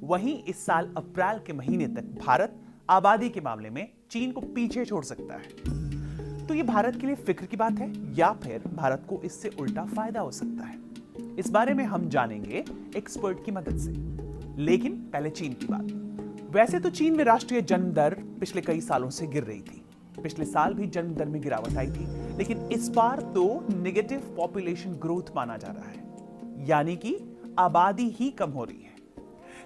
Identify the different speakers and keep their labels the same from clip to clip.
Speaker 1: वहीं इस साल अप्रैल के महीने तक भारत आबादी के मामले में चीन को पीछे छोड़ सकता है। तो ये भारत के लिए फिक्र की बात है या फिर भारत को इससे उल्टा फायदा हो सकता है? इस बारे में हम जानेंगे एक्सपर्ट की मदद से। लेकिन पहले चीन की बात। वैसे तो चीन में राष्ट्रीय जन्म दर पिछले कई सालों से गिर रही थी। पिछले साल भी जन्म दर में गिरावट आई थी, लेकिन इस बार तो नेगेटिव पॉपुलेशन ग्रोथ माना जा रहा है, यानी कि आबादी ही कम हो रही है।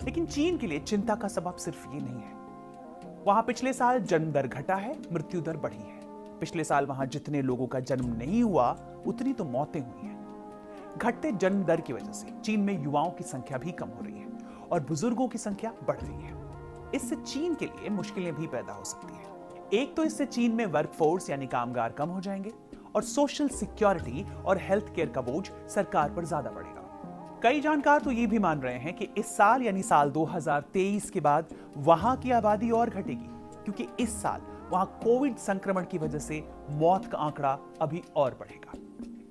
Speaker 1: लेकिन चीन के लिए चिंता का सबब सिर्फ ये नहीं है। वहां पिछले साल जन्म दर घटा है, मृत्यु दर बढ़ी है। पिछले साल वहां जितने लोगों का जन्म नहीं हुआ, उतनी तो मौतें हुई हैं। घटते जन्म दर की वजह से चीन में युवाओं की संख्या भी कम हो रही है और बुजुर्गों की संख्या बढ़ रही है। इससे चीन के लिए मुश्किलें भी पैदा हो सकती है। एक तो इससे चीन में वर्कफोर्स यानी कामगार कम हो जाएंगे और सोशल सिक्योरिटी और हेल्थ केयर का बोझ सरकार पर ज्यादा बढ़ेगा। कई जानकार तो ये भी मान रहे हैं कि इस साल यानी साल 2023 के बाद वहां की आबादी और घटेगी, क्योंकि इस साल वहां कोविड संक्रमण की वजह से मौत का आंकड़ा अभी और बढ़ेगा।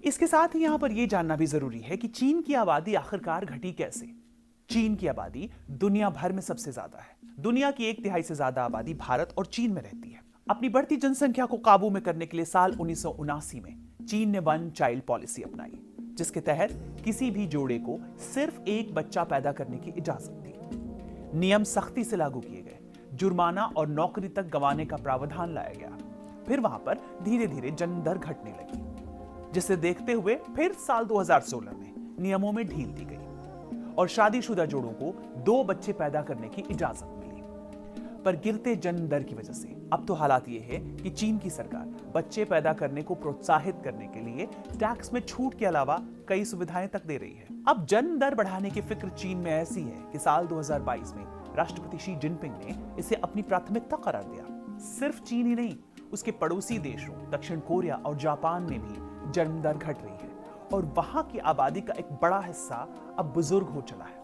Speaker 1: इसके साथ ही यहां पर यह जानना भी जरूरी है कि चीन की आबादी आखिरकार घटी कैसे। चीन की आबादी दुनिया भर में सबसे ज्यादा है। दुनिया की 1/3 से ज्यादा आबादी भारत और चीन में रहती है। अपनी बढ़ती जनसंख्या को काबू में करने के लिए साल 1979 में चीन ने वन चाइल्ड पॉलिसी अपनाई, जिसके तहत किसी भी जोड़े को सिर्फ एक बच्चा पैदा करने की इजाजत थी। नियम सख्ती से लागू किए गए, जुर्माना और नौकरी तक गंवाने का प्रावधान लाया गया। फिर वहां पर धीरे धीरे जन्म दर घटने लगी, जिसे देखते हुए फिर साल 2016 में नियमों में ढील दी गई और शादीशुदा जोड़ों को 2 बच्चे पैदा करने की इजाजत मिली। पर गिरते जन्म दर की वजह से अब तो हालात ये है कि चीन की सरकार बच्चे पैदा करने को प्रोत्साहित करने के लिए टैक्स में छूट के अलावा कई सुविधाएं तक दे रही है। अब जन्म दर बढ़ाने की फिक्र चीन में ऐसी है कि साल 2022 में राष्ट्रपति शी जिनपिंग ने इसे अपनी प्राथमिकता करार दिया। सिर्फ चीन ही नहीं, उसके पड़ोसी देशों दक्षिण कोरिया और जापान में भी जन्म दर घट रही है और वहां की आबादी का एक बड़ा हिस्सा अब बुजुर्ग हो चला है।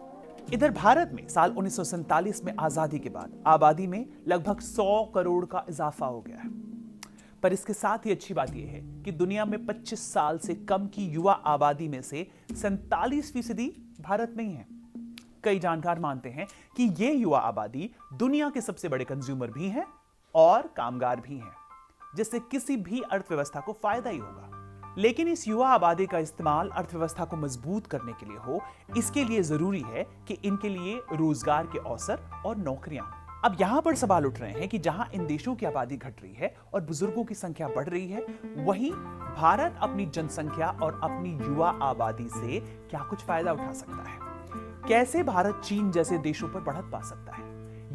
Speaker 1: इधर भारत में साल 1947 में आजादी के बाद आबादी में लगभग 100 करोड़ का इजाफा हो गया है। पर इसके साथ ही अच्छी बात यह है कि दुनिया में 25 साल से कम की युवा आबादी में से 47% भारत में ही है। कई जानकार मानते हैं कि यह युवा आबादी दुनिया के सबसे बड़े कंज्यूमर भी है और कामगार भी हैं, जिससे किसी भी अर्थव्यवस्था को फायदा ही होगा। लेकिन इस युवा आबादी का इस्तेमाल अर्थव्यवस्था को मजबूत करने के लिए हो, इसके लिए जरूरी है कि इनके लिए रोजगार के अवसर और नौकरियां हों। अब यहां पर सवाल उठ रहे हैं कि जहां इन देशों की आबादी घट रही है और बुजुर्गों की संख्या बढ़ रही है, वहीं भारत अपनी जनसंख्या और अपनी युवा आबादी से क्या कुछ फायदा उठा सकता है? कैसे भारत चीन जैसे देशों पर बढ़त पा सकता है?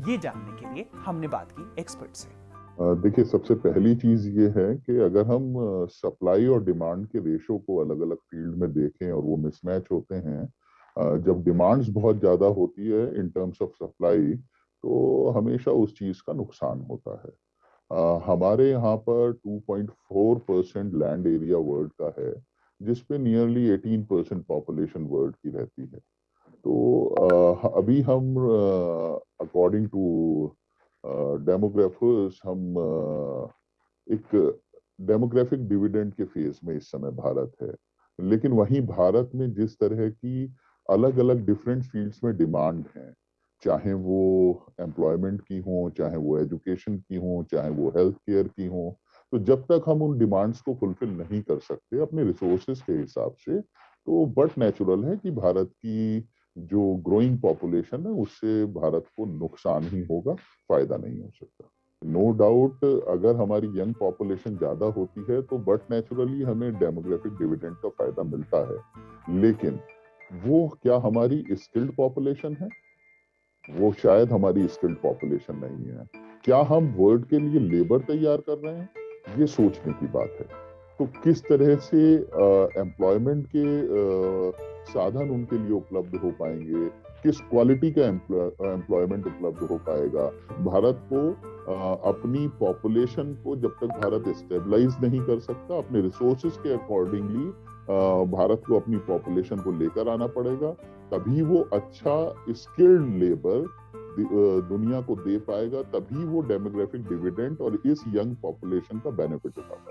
Speaker 1: ये जानने के लिए हमने बात की एक्सपर्ट से।
Speaker 2: देखिए, सबसे पहली चीज ये है कि अगर हम सप्लाई और डिमांड के रेशो को अलग अलग फील्ड में देखें और वो मिसमैच होते हैं, जब डिमांड्स बहुत ज्यादा होती है इन टर्म्स ऑफ सप्लाई, तो हमेशा उस चीज का नुकसान होता है। हमारे यहाँ पर 2.4% लैंड एरिया वर्ल्ड का है, जिसपे नियरली 18% पॉपुलेशन वर्ल्ड की रहती है। तो अभी हम अकॉर्डिंग टू डेमोग्राफर्स हम एक डेमोग्राफिक डिविडेंड के फेज में इस समय भारत है। लेकिन वहीं भारत में जिस तरह की अलग अलग डिफरेंट फील्ड्स में डिमांड है, चाहे वो एम्प्लॉयमेंट की हो, चाहे वो एजुकेशन की हो, चाहे वो हेल्थ केयर की हो, तो जब तक हम उन डिमांड्स को फुलफिल नहीं कर सकते अपने रिसोर्सेज के हिसाब से, तो बट नेचुरल है कि भारत की जो ग्रोइंग पॉपुलेशन है उससे भारत को नुकसान ही होगा, फायदा नहीं हो सकता। नो डाउट, अगर हमारी यंग पॉपुलेशन ज्यादा होती है तो बट नेचुरली हमें डेमोग्राफिक डिविडेंड का फायदा मिलता है। लेकिन वो क्या हमारी स्किल्ड पॉपुलेशन है? वो शायद हमारी स्किल्ड पॉपुलेशन नहीं है। क्या हम वर्ल्ड के लिए लेबर तैयार कर रहे हैं? ये सोचने की बात है। तो किस तरह से एम्प्लॉयमेंट के साधन उनके लिए उपलब्ध हो पाएंगे, किस क्वालिटी का एम्प्लॉयमेंट उपलब्ध हो पाएगा? भारत को अपनी पॉपुलेशन को जब तक भारत स्टेबलाइज नहीं कर सकता, अपने रिसोर्सेज के अकॉर्डिंगली भारत को अपनी पॉपुलेशन को लेकर आना पड़ेगा, तभी वो अच्छा स्किल्ड लेबर दुनिया को दे पाएगा, तभी वो डेमोग्राफिक डिविडेंड और इस यंग पॉपुलेशन का बेनिफिट उठा पाएगा।